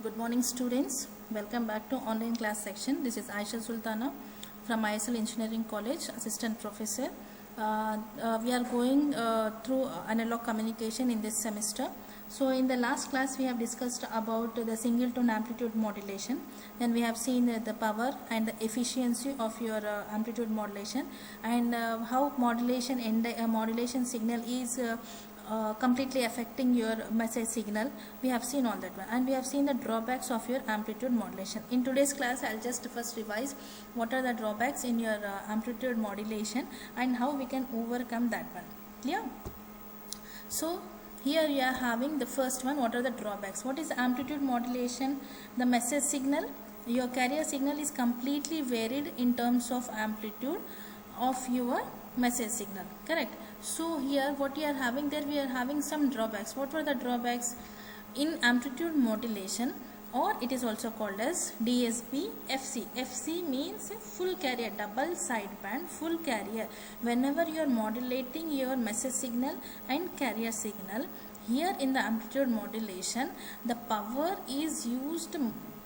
Good morning students. Welcome back to online class section. This is Aisha Sultana from ISL Engineering College, Assistant Professor. We are going through analog communication in this semester. So in the last class we have discussed about the singleton amplitude modulation. Then we have seen the power and the efficiency of your amplitude modulation and how modulation and modulation signal is completely affecting your message signal. We have seen all that one, and we have seen the drawbacks of your amplitude modulation. In today's class I'll just first revise what are the drawbacks in your amplitude modulation and how we can overcome that one. Clear? So here you are having the first one. What are the drawbacks? What is amplitude modulation? The message signal, your carrier signal is completely varied in terms of amplitude of your message signal, correct? So here what you are having, there we are having some drawbacks. What were the drawbacks in amplitude modulation, or it is also called as DSB FC? FC means full carrier, double sideband full carrier. Whenever you are modulating your message signal and carrier signal, here in the amplitude modulation the power is used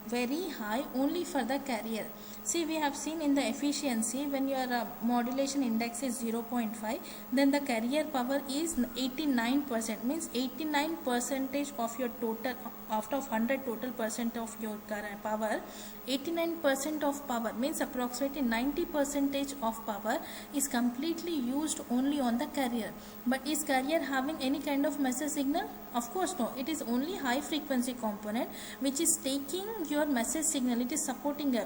very high only for the carrier. See, we have seen in the efficiency, when your modulation index is 0.5, then the carrier power is 89%, means 89% of your total, out of 100 total percent of your power, 89% of power means approximately 90% of power is completely used only on the carrier. But is carrier having any kind of message signal? Of course no. It is only high frequency component which is taking your message signal. It is supporting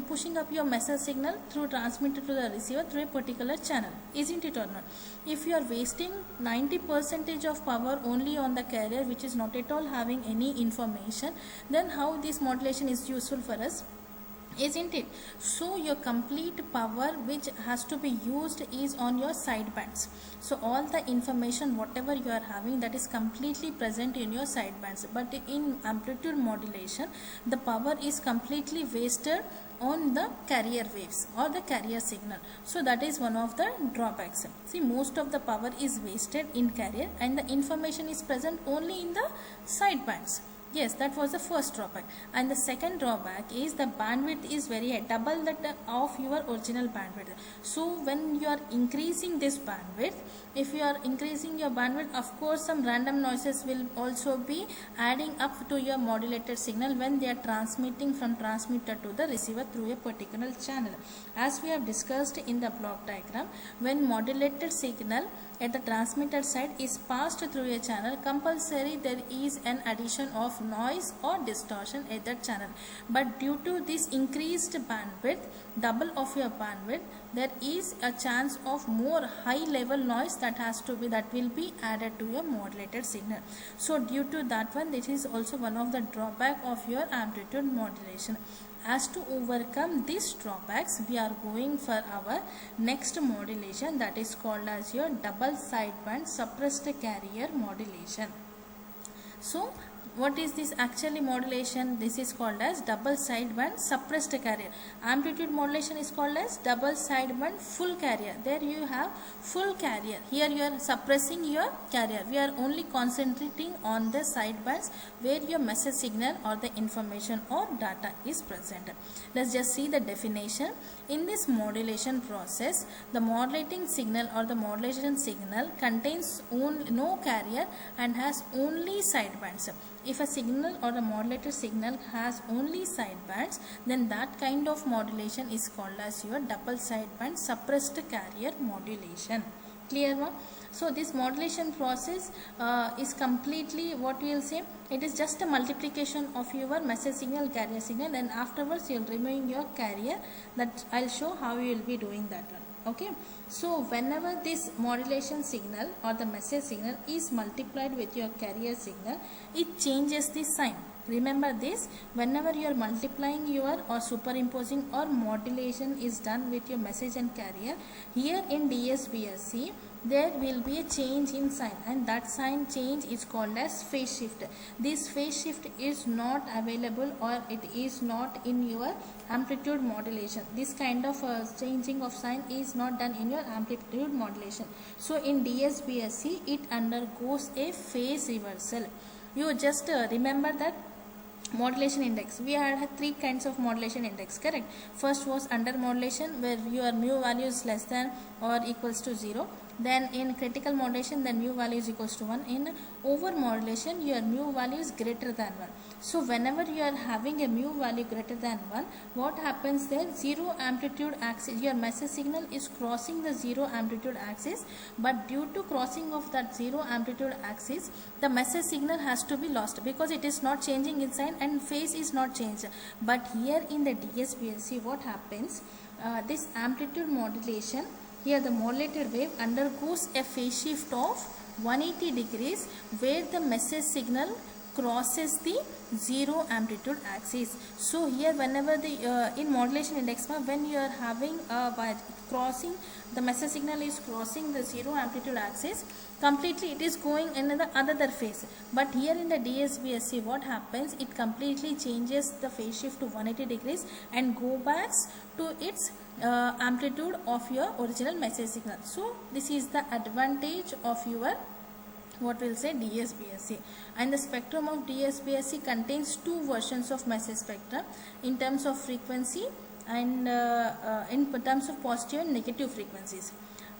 pushing up your message signal through transmitter to the receiver through a particular channel, isn't it or not? If you are wasting 90% of power only on the carrier, which is not at all having any information, then how this modulation is useful for us, isn't it? So your complete power which has to be used is on your sidebands. So all the information whatever you are having, that is completely present in your sidebands. But in amplitude modulation the power is completely wasted on the carrier waves or the carrier signal. So that is one of the drawbacks. See, most of the power is wasted in carrier and the information is present only in the sidebands. Yes, that was the first drawback. And the second drawback is the bandwidth is very high, double that of your original bandwidth. So when you are increasing this bandwidth, if you are increasing your bandwidth, of course some random noises will also be adding up to your modulated signal when they are transmitting from transmitter to the receiver through a particular channel. As we have discussed in the block diagram, when modulated signal at the transmitter side is passed through a channel, compulsory there is an addition of noise or distortion at that channel. But due to this increased bandwidth, double of your bandwidth, there is a chance of more high level noise that will be added to your modulated signal. So due to that one, this is also one of the drawback of your amplitude modulation. As to overcome these drawbacks, we are going for our next modulation, that is called as your double sideband suppressed carrier modulation. So what is this actually modulation? This is called as double sideband suppressed carrier. Amplitude modulation is called as double sideband full carrier. There you have full carrier. Here you are suppressing your carrier. We are only concentrating on the sidebands where your message signal or the information or data is present. Let's just see the definition. In this modulation process, the modulating signal or the modulation signal contains no carrier and has only sidebands. If a signal or a modulated signal has only sidebands, then that kind of modulation is called as your double sideband suppressed carrier modulation. Clear one? So this modulation process is completely, what we will say, it is just a multiplication of your message signal carrier signal, and afterwards you will remove your carrier. That I will show how you will be doing that one. Okay, so whenever this modulation signal or the message signal is multiplied with your carrier signal, it changes the sign. Remember this, whenever you are multiplying your or superimposing or modulation is done with your message and carrier, here in DSBSC there will be a change in sign, and that sign change is called as phase shift. This phase shift is not available or it is not in your amplitude modulation. This kind of changing of sign is not done in your amplitude modulation. So in DSBSC it undergoes a phase reversal. You just remember that modulation index. We had three kinds of modulation index, correct? First was under modulation, where your mu value is less than or equals to 0. Then in critical modulation, then mu value is equals to 1. In over modulation, your mu value is greater than 1. So whenever you are having a mu value greater than 1, what happens there? Zero amplitude axis, your message signal is crossing the zero amplitude axis, but due to crossing of that zero amplitude axis, the message signal has to be lost because it is not changing in sign and phase is not changed. But here in the DSBSC, what happens? This amplitude modulation, here the modulated wave undergoes a phase shift of 180 degrees where the message signal crosses the zero amplitude axis. So here whenever the in modulation index, when you are having crossing, the message signal is crossing the zero amplitude axis, completely it is going in the another phase. But here in the DSBSC, what happens? It completely changes the phase shift to 180 degrees and go back to its amplitude of your original message signal. So this is the advantage of your what we'll say DSBSC. And the spectrum of DSBSC contains two versions of message spectrum in terms of frequency and in terms of positive and negative frequencies.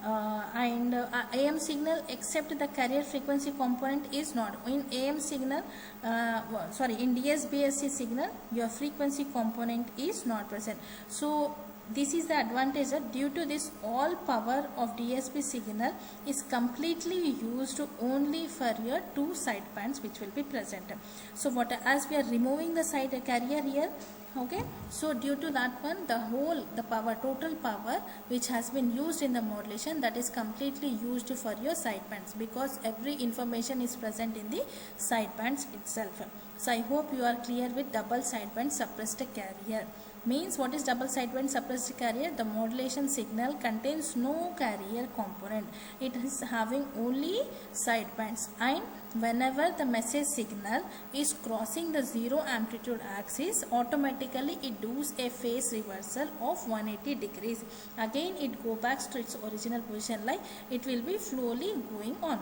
AM signal except the carrier frequency component is not. In AM signal, in DSBSC signal, your frequency component is not present. So this is the advantage that due to this, all power of DSB signal is completely used only for your two sidebands which will be present. So as we are removing the side carrier here, okay, so due to that one, the total power which has been used in the modulation, that is completely used for your sidebands because every information is present in the sidebands itself. So I hope you are clear with double sideband suppressed carrier. Means what is double sideband suppressed carrier? The modulation signal contains no carrier component. It is having only sidebands, and whenever the message signal is crossing the zero amplitude axis, automatically it does a phase reversal of 180 degrees. Again it go back to its original position, like it will be slowly going on.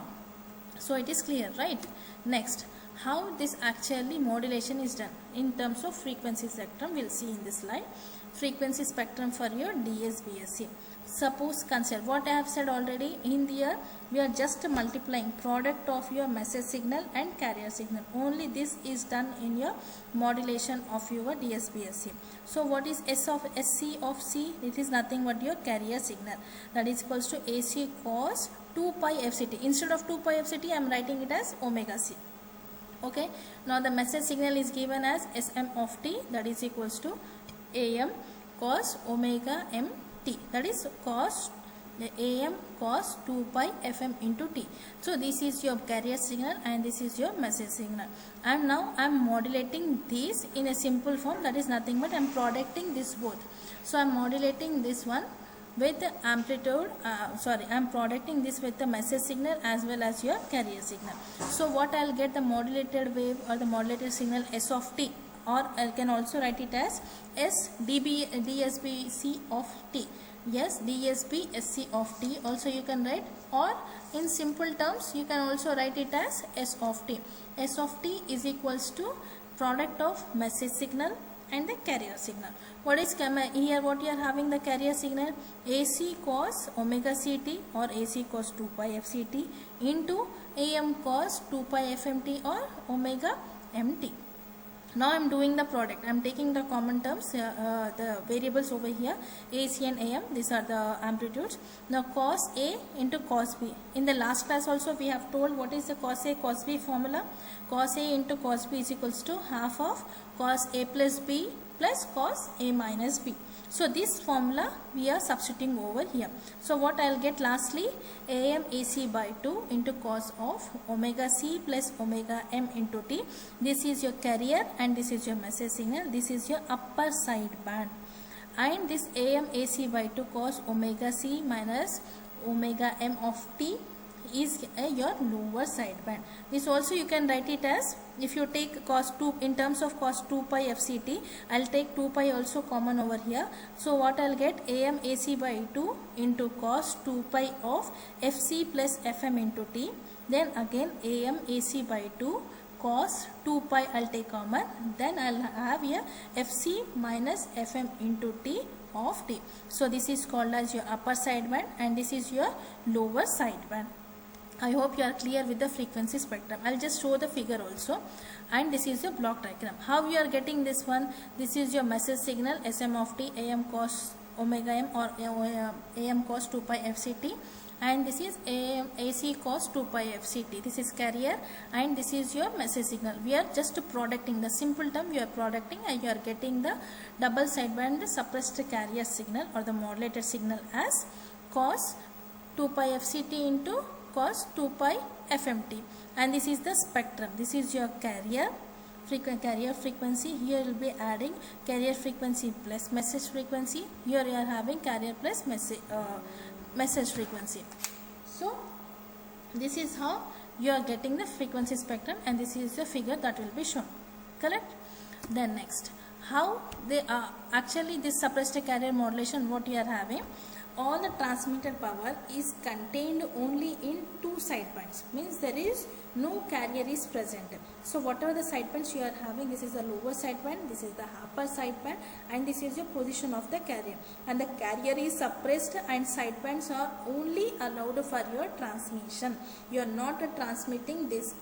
So it is clear, right? Next, how this actually modulation is done in terms of frequency spectrum, we'll see in this slide. Frequency spectrum for your DSBSC. Suppose consider what I have said already. In here we are just multiplying product of your message signal and carrier signal. Only this is done in your modulation of your DSBSC. So what is SC of C? It is nothing but your carrier signal. That is equals to AC cos 2 pi FCT. Instead of 2 pi FCT, I am writing it as omega C. Okay, now the message signal is given as SM of t, that is equals to AM cos omega m t, that is cos AM cos 2 pi FM into t. So this is your carrier signal and this is your message signal. And now I am modulating these in a simple form, that is nothing but I am producting this both. So I am modulating this one with the amplitude, I am producting this with the message signal as well as your carrier signal. So what I will get, the modulated wave or the modulated signal S of t, or I can also write it as DSBC of t. Yes, DSBSC of t also you can write, or in simple terms you can also write it as S of t. S of t is equals to product of message signal and the carrier signal. What is here? What you are having the carrier signal? AC cos omega CT or AC cos 2 pi FCT into AM cos 2 pi FMT or omega MT. Now I am doing the product. I am taking the common terms, the variables over here, AC and AM. These are the amplitudes. Now cos A into cos B. In the last class also we have told what is the cos A cos B formula. Cos A into cos B is equals to half of cos A plus B plus cos A minus B. So this formula we are substituting over here. So what I will get lastly, AM AC by 2 into cos of omega C plus omega M into T. This is your carrier and this is your message signal. This is your upper side band. And this AM AC by 2 cos omega C minus omega M of T is your lower side band. This also you can write it as, if you take cos 2 in terms of cos 2 pi FCT, I will take 2 pi also common over here. So what I will get, AM AC by 2 into cos 2 pi of FC plus FM into T. Then again AM AC by 2 cos 2 pi, I'll take common, then I'll have here fc minus fm into t of t. So this is called as your upper sideband and this is your lower sideband. I hope you are clear with the frequency spectrum. I'll just show the figure also, and this is your block diagram. How you are getting this one? This is your message signal Sm of t, am cos omega m or am cos 2 pi fct, and this is AC cos 2 pi fct. This is carrier and this is your message signal. We are just producting the simple term, you are producting and you are getting the double sideband suppressed carrier signal or the modulated signal as cos 2 pi fct into cos 2 pi fmt, and this is the spectrum. This is your carrier frequency. Here you will be adding carrier frequency plus message frequency. Here you are having carrier plus message frequency. So this is how you are getting the frequency spectrum, and this is the figure that will be shown. Correct? Then next, how they are actually this suppressed carrier modulation, what you are having, all the transmitted power is contained only in two sidebands, means there is no carrier is present. So whatever the sidebands you are having, this is the lower sideband, this is the upper sideband, and this is your position of the carrier, and the carrier is suppressed and sidebands are only allowed for your transmission. You are not transmitting this.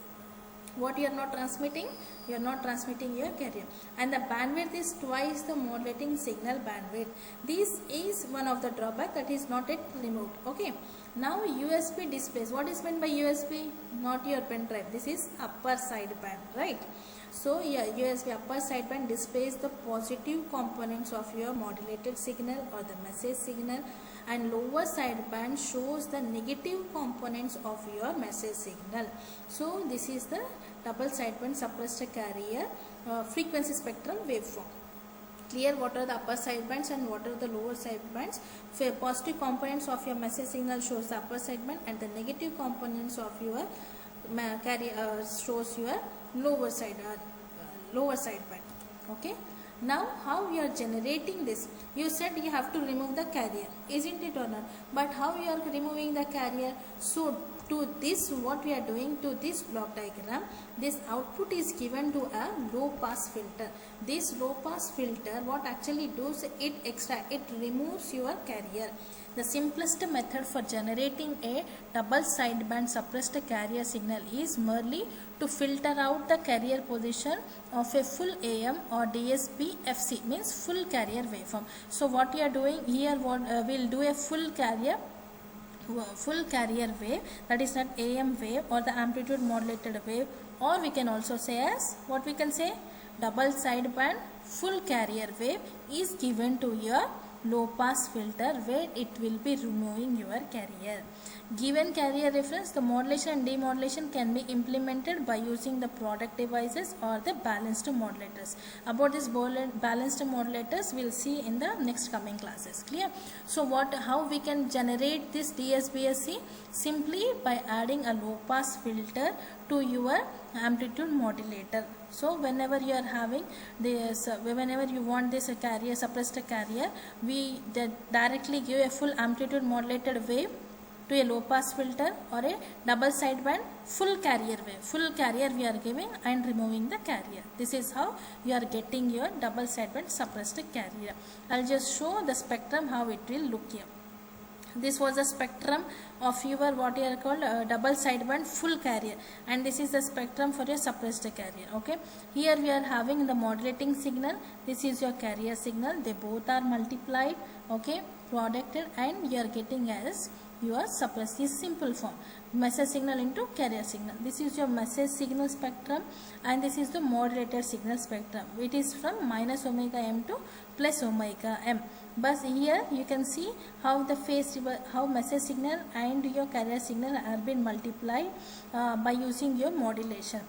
What you are not transmitting? You are not transmitting your carrier, and the bandwidth is twice the modulating signal bandwidth. This is one of the drawback that is not yet removed. Okay, now USB displays. What is meant by USB? Not your pen drive. This is upper sideband, right? So yeah, USB upper sideband displays the positive components of your modulated signal or the message signal, and lower sideband shows the negative components of your message signal. So this is the double sideband suppressed carrier frequency spectrum waveform. Clear what are the upper sidebands and what are the lower sidebands? Positive components of your message signal shows the upper sideband, and the negative components of your carrier shows your lower sideband. Okay. Now how we are generating this? You said you have to remove the carrier, isn't it or not? But how you are removing the carrier? So to this, what we are doing, to this block diagram, this output is given to a low pass filter. This low pass filter, what actually does, it removes your carrier. The simplest method for generating a double sideband suppressed carrier signal is merely to filter out the carrier position of a full AM or DSP FC, means full carrier waveform. So what you are doing here, we'll do a full carrier wave, that is not AM wave or the amplitude modulated wave, or we can also say as, what we can say, double sideband full carrier wave is given to your low pass filter, where it will be removing your carrier. Given carrier reference, the modulation and demodulation can be implemented by using the product devices or the balanced modulators. About this balanced modulators we'll see in the next coming classes. Clear? So how we can generate this DSBSC? Simply by adding a low pass filter to your amplitude modulator. So whenever you are having this, whenever you want this carrier, suppressed carrier, we directly give a full amplitude modulated wave to a low pass filter or a double sideband full carrier wave. Full carrier we are giving and removing the carrier. This is how you are getting your double sideband suppressed carrier. I'll just show the spectrum how it will look here. This was the spectrum of your what you are called double sideband full carrier, and this is the spectrum for your suppressed carrier. Okay, here we are having the modulating signal, this is your carrier signal, they both are multiplied, okay, producted, and you are getting as your suppressed, this simple form, message signal into carrier signal. This is your message signal spectrum, and this is the modulated signal spectrum. It is from minus omega m to plus omega m. But here you can see how the how message signal and your carrier signal have been multiplied by using your modulation.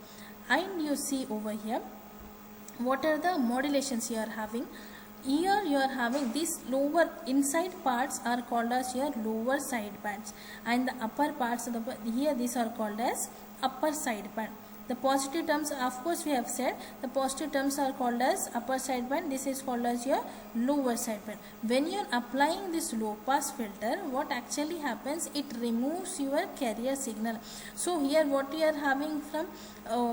And you see over here what are the modulations you are having. Here you are having these lower inside parts are called as your lower side bands, and the upper parts of here these are called as upper side band. The positive terms, of course we have said, the positive terms are called as upper sideband, this is called as your lower sideband. When you are applying this low pass filter, what actually happens, it removes your carrier signal. So here what we are having from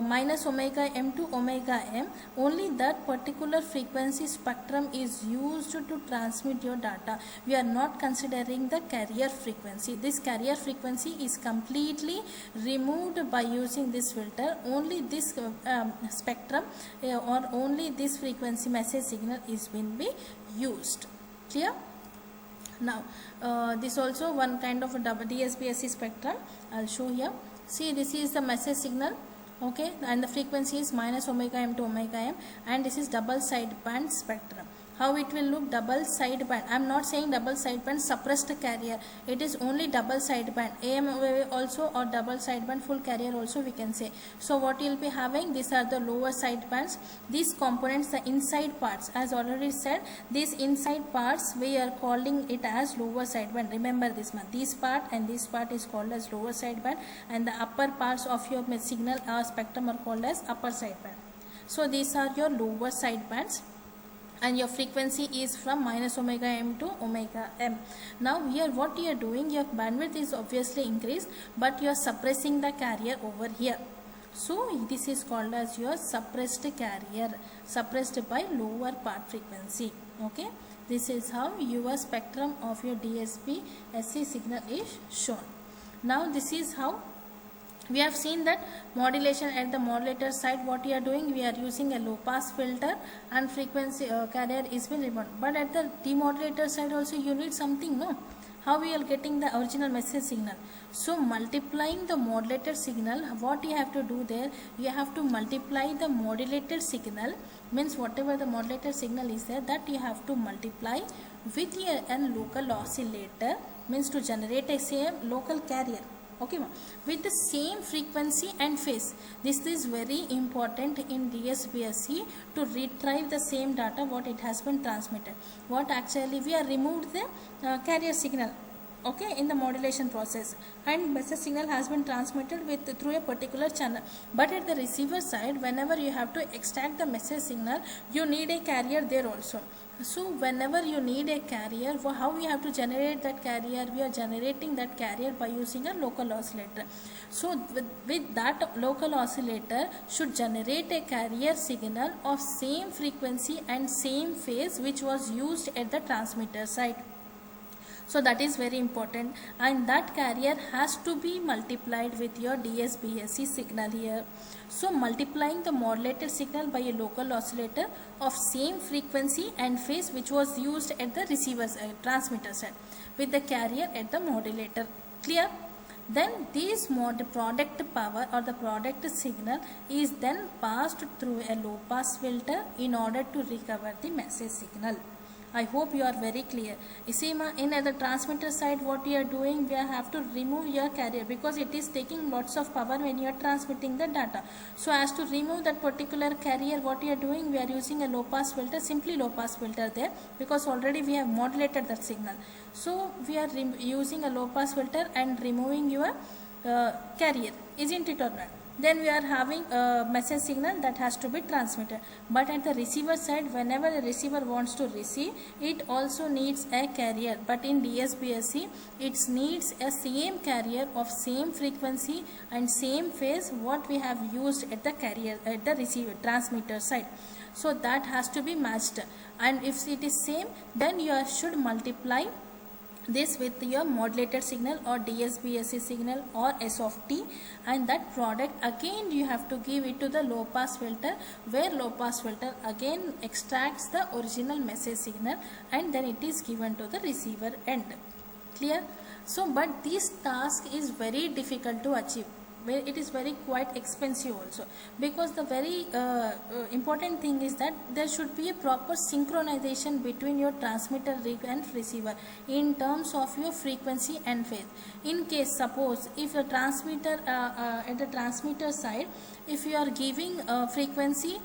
minus omega m to omega m, only that particular frequency spectrum is used to transmit your data. We are not considering the carrier frequency. This carrier frequency is completely removed by using this filter. Only this spectrum or only this frequency message signal is been be used. Clear? Now this also one kind of a DSPSC spectrum. I'll show here. See, this is the message signal, okay, and the frequency is minus omega m to omega m, and this is double sideband spectrum. How it will look? Double sideband. I am not saying double sideband suppressed carrier. It is only double sideband. AM wave also, or double sideband full carrier also we can say. So what you will be having? These are the lower sidebands. These components, the inside parts, as already said, these inside parts we are calling it as lower sideband. Remember this one. This part and this part is called as lower sideband, and the upper parts of your signal or spectrum are called as upper sideband. So these are your lower sidebands, and your frequency is from minus omega m to omega m. Now here what you are doing, your bandwidth is obviously increased, but you are suppressing the carrier over here. So this is called as your suppressed carrier, suppressed by lower part frequency. Okay, this is how your spectrum of your DSP SC signal is shown. Now this is how we have seen that modulation at the modulator side. What we are doing, we are using a low pass filter and frequency carrier is been removed. But at the demodulator side also you need something, no? How we are getting the original message signal? So multiplying the modulated signal, what you have to do there, you have to multiply the modulated signal, means whatever the modulated signal is there, that you have to multiply with a local oscillator, means to generate a same local carrier. Okay, with the same frequency and phase. This is very important in DSPSC to retrieve the same data what it has been transmitted. What actually we are removed the carrier signal, okay, in the modulation process, and message signal has been transmitted with through a particular channel. But at the receiver side, whenever you have to extract the message signal, you need a carrier there also. So whenever you need a carrier, how we have to generate that carrier? We are generating that carrier by using a local oscillator. So with that local oscillator should generate a carrier signal of same frequency and same phase which was used at the transmitter side. So that is very important, and that carrier has to be multiplied with your DSPSC signal here. So multiplying the modulated signal by a local oscillator of same frequency and phase which was used at the receiver side, transmitter side, with the carrier at the modulator. Clear? Then this product power or the product signal is then passed through a low pass filter in order to recover the message signal. I hope you are very clear. You see, in the transmitter side, what we are doing, we have to remove your carrier because it is taking lots of power when you are transmitting the data. So as to remove that particular carrier, what we are doing, we are using a low pass filter, simply low pass filter there, because already we have modulated that signal. So we are using a low pass filter and removing your carrier, isn't it or not? Then we are having a message signal that has to be transmitted. But at the receiver side, whenever the receiver wants to receive, it also needs a carrier. But in DSPSC, it needs a same carrier of same frequency and same phase what we have used at the carrier, at the receiver transmitter side. So that has to be matched. And if it is same, then you should multiply this with your modulated signal or DSPSC signal or S of T, and that product again you have to give it to the low pass filter, where low pass filter again extracts the original message signal and then it is given to the receiver end. Clear? So but this task is very difficult to achieve. It is very quite expensive also, because the very important thing is that there should be a proper synchronization between your transmitter rig and receiver in terms of your frequency and phase. In case suppose if the transmitter at the transmitter side, if you are giving frequency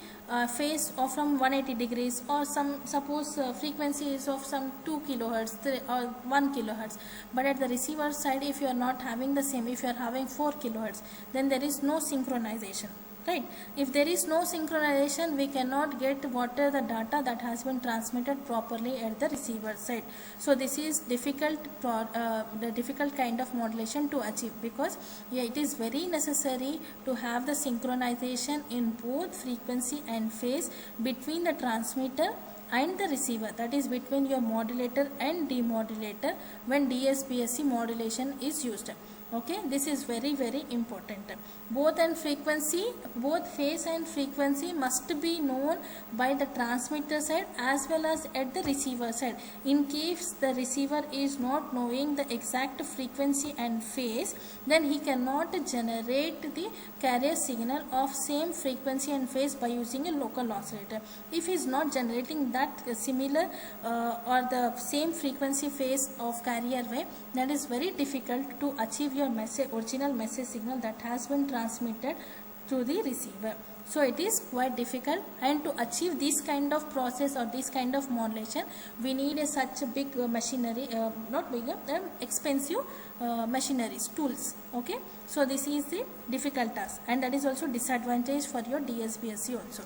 phase of from 180 degrees or some suppose frequency is of some 2 kilohertz or 1 kilohertz, but at the receiver side if you are not having the same, if you are having 4 kilohertz, then there is no synchronization. right? If there is no synchronization, we cannot get what are the data that has been transmitted properly at the receiver side. So this is the difficult kind of modulation to achieve, because it is very necessary to have the synchronization in both frequency and phase between the transmitter and the receiver, that is between your modulator and demodulator when DSPSC modulation is used. Okay, this is very important. Both phase and frequency must be known by the transmitter side as well as at the receiver side. In case the receiver is not knowing the exact frequency and phase, then he cannot generate the carrier signal of same frequency and phase by using a local oscillator. If he is not generating that similar or the same frequency phase of carrier wave, that is very difficult to achieve your original message signal that has been transmitted to the receiver. So it is quite difficult, and to achieve this kind of process or this kind of modulation, we need such a big machinery, not bigger, expensive machineries, tools. Okay, so this is the difficult task, and that is also disadvantage for your DSPSC also.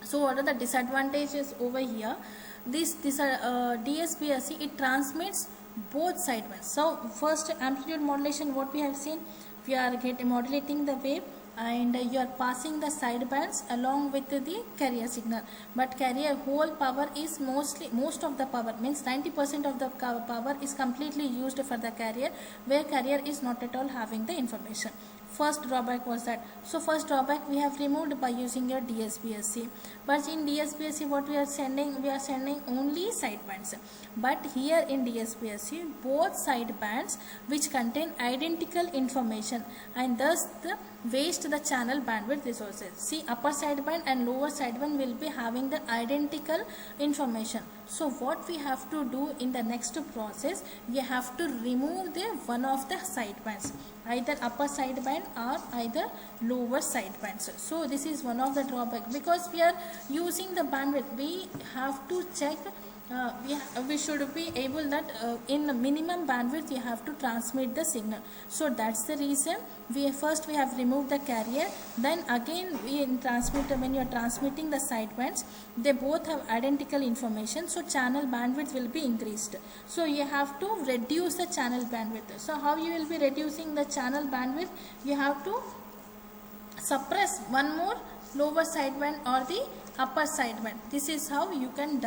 So what are the disadvantages over here? This DSPSC, it transmits both sidebands. So first, amplitude modulation, what we have seen, we are modulating the wave and you are passing the sidebands along with the carrier signal, but carrier whole power is most of the power, means 90% of the power is completely used for the carrier, where carrier is not at all having the information. First drawback was that. So first drawback we have removed by using your DSPSC. But in DSPSC, what we are sending only sidebands. But here in DSPSC, both sidebands which contain identical information, and thus waste the channel bandwidth resources. See, upper sideband and lower sideband will be having the identical information. So what we have to do in the next process, we have to remove one of the sidebands, either upper sideband or either lower sidebands. So this is one of the drawback, because we are using the bandwidth, we have to check. We should be able that in minimum bandwidth you have to transmit the signal. So that's the reason we have removed the carrier. Then again when you are transmitting the sidebands, they both have identical information, so channel bandwidth will be increased. So you have to reduce the channel bandwidth. So how you will be reducing the channel bandwidth? You have to suppress one more lower sideband or the upper sideband. This is how you can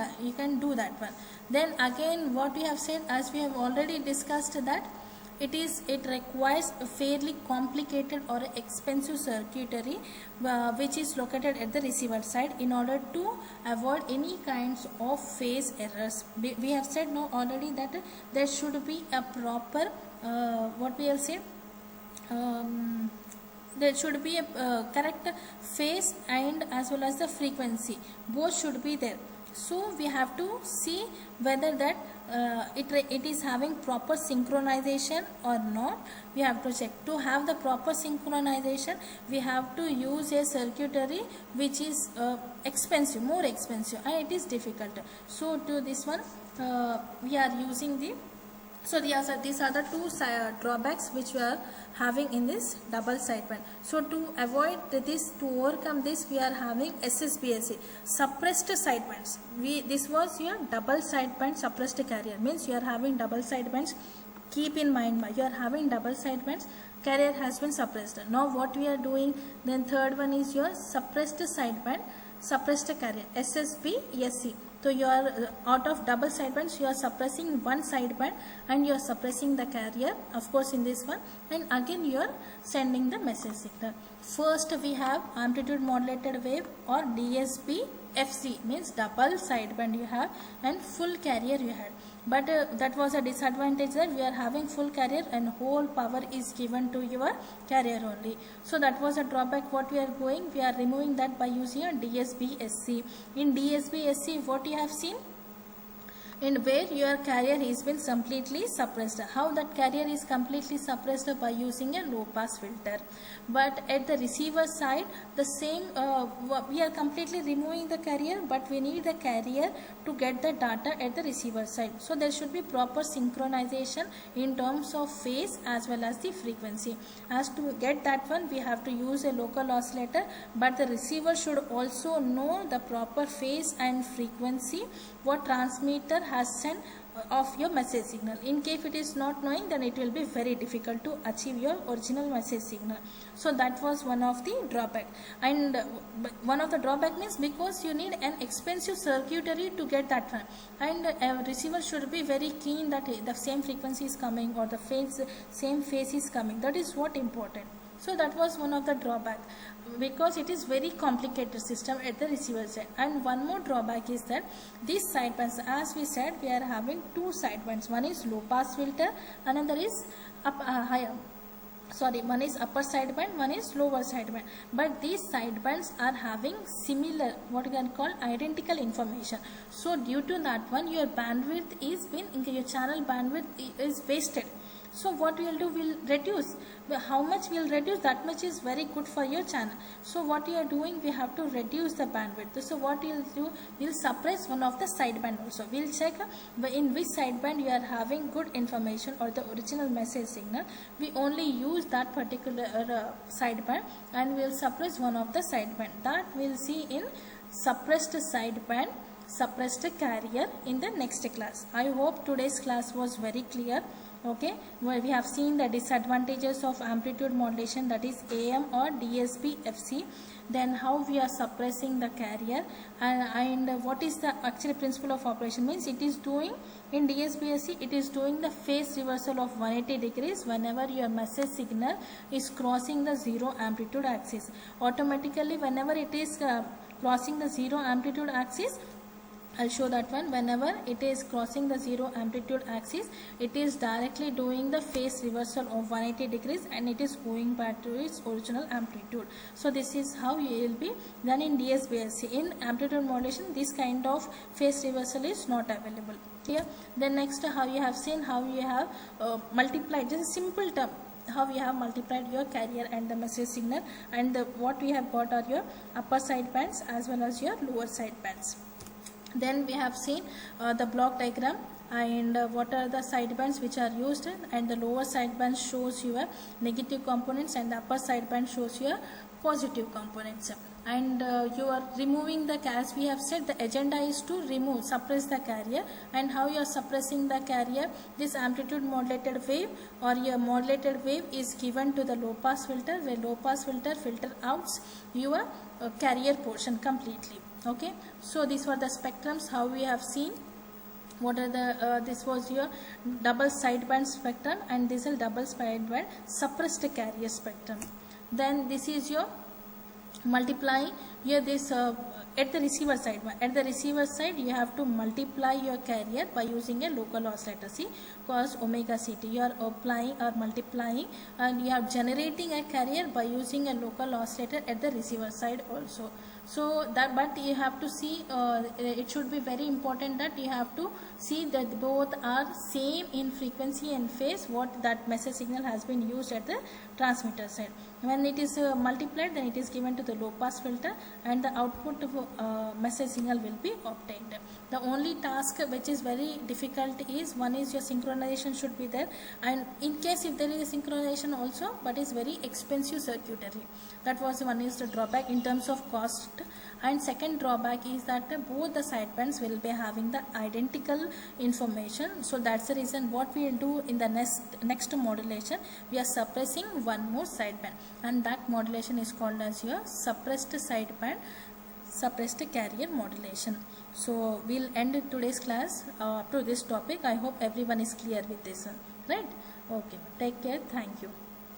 do that one. Then again, what we have said, as we have already discussed, that it requires a fairly complicated or expensive circuitry which is located at the receiver side in order to avoid any kinds of phase errors. We have said already that there should be a proper there should be a correct phase and as well as the frequency, both should be there. So we have to see whether that it is having proper synchronization or not. We have to check. To have the proper synchronization, we have to use a circuitry which is more expensive, and it is difficult. So to this one we are using the. So these are the two drawbacks which we are having in this double sideband. So to avoid this, to overcome this, we are having SSPSC, suppressed sidebands. This was your double sideband suppressed carrier, means you are having double sidebands. Keep in mind, you are having double sidebands, carrier has been suppressed. Now what we are doing, then third one is your suppressed sideband, suppressed carrier, SSPSC. So you are out of double sidebands, you are suppressing one sideband and you are suppressing the carrier, of course, in this one, and again you are sending the message signal. First we have amplitude modulated wave, or DSP FC, means double sideband you have and full carrier you had. But that was a disadvantage, that we are having full carrier and whole power is given to your carrier only. So that was a drawback. What we are removing that by using a DSP-SC. In DSP-SC, what you have seen? in where your carrier is been completely suppressed. How that carrier is completely suppressed? By using a low pass filter. But at the receiver side, the same, we are completely removing the carrier, but we need the carrier to get the data at the receiver side. So there should be proper synchronization in terms of phase as well as the frequency. As to get that one, we have to use a local oscillator, but the receiver should also know the proper phase and frequency what transmitter has sent of your message signal. In case it is not knowing, then it will be very difficult to achieve your original message signal. So that was one of the drawback. And one of the drawback means because you need an expensive circuitry to get that one, and a receiver should be very keen that the same frequency is coming or the same phase is coming. That is what important. So that was one of the drawback, because it is very complicated system at the receiver side. And one more drawback is that these sidebands, as we said, we are having two sidebands. One is low pass filter, another is one is upper sideband, one is lower sideband. But these sidebands are having similar, what you can call identical information. So due to that one, your bandwidth is your channel bandwidth is wasted. So what we will do, we will reduce. How much we will reduce, that much is very good for your channel. So what you are doing, we have to reduce the bandwidth. So what you will do, we will suppress one of the sideband also. We will check in which sideband you are having good information or the original message signal. We only use that particular sideband, and we will suppress one of the sideband. That we will see in suppressed sideband, suppressed carrier in the next class. I hope today's class was very clear. Okay, well, we have seen the disadvantages of amplitude modulation, that is AM or DSP FC, then how we are suppressing the carrier, and what is the actual principle of operation. Means it is doing in DSP-SC, it is doing the phase reversal of 180 degrees whenever your message signal is crossing the zero amplitude axis. Automatically whenever it is crossing the zero amplitude axis, I'll show that one. Whenever it is crossing the zero amplitude axis, it is directly doing the phase reversal of 180 degrees and it is going back to its original amplitude. So this is how you will be done in DSP-SC. In amplitude modulation, this kind of phase reversal is not available here. Then next, how you have seen how you have multiplied, just a simple term, how you have multiplied your carrier and the message signal, and what we have got are your upper side bands as well as your lower side bands. Then we have seen the block diagram, and what are the sidebands which are used, and the lower sideband shows your negative components and the upper sideband shows your positive components. And you are removing the, as we have said, the agenda is to suppress the carrier. And how you are suppressing the carrier, this amplitude modulated wave or your modulated wave is given to the low pass filter, where low pass filter out your carrier portion completely. Okay, so these were the spectrums how we have seen. What are the this was your double sideband spectrum, and this is double sideband suppressed carrier spectrum. Then this is your multiplying here this at the receiver side. At the receiver side, you have to multiply your carrier by using a local oscillator. See, cos omega ct, you are applying or multiplying, and you are generating a carrier by using a local oscillator at the receiver side also. So that, but you have to see, it should be very important that you have to see that both are same in frequency and phase, what that message signal has been used at the transmitter side. When it is multiplied, then it is given to the low pass filter and the output message signal will be obtained. The only task which is very difficult is, one is your synchronization should be there, and in case if there is a synchronization also, but is very expensive circuitry. That was one is the drawback in terms of cost. And second drawback is that both the sidebands will be having the identical information. So that's the reason what we will do in the next modulation, we are suppressing one more sideband, and that modulation is called as your suppressed sideband, suppressed carrier modulation. So we'll end today's class up to this topic. I hope everyone is clear with this one, right? Okay, take care. Thank you.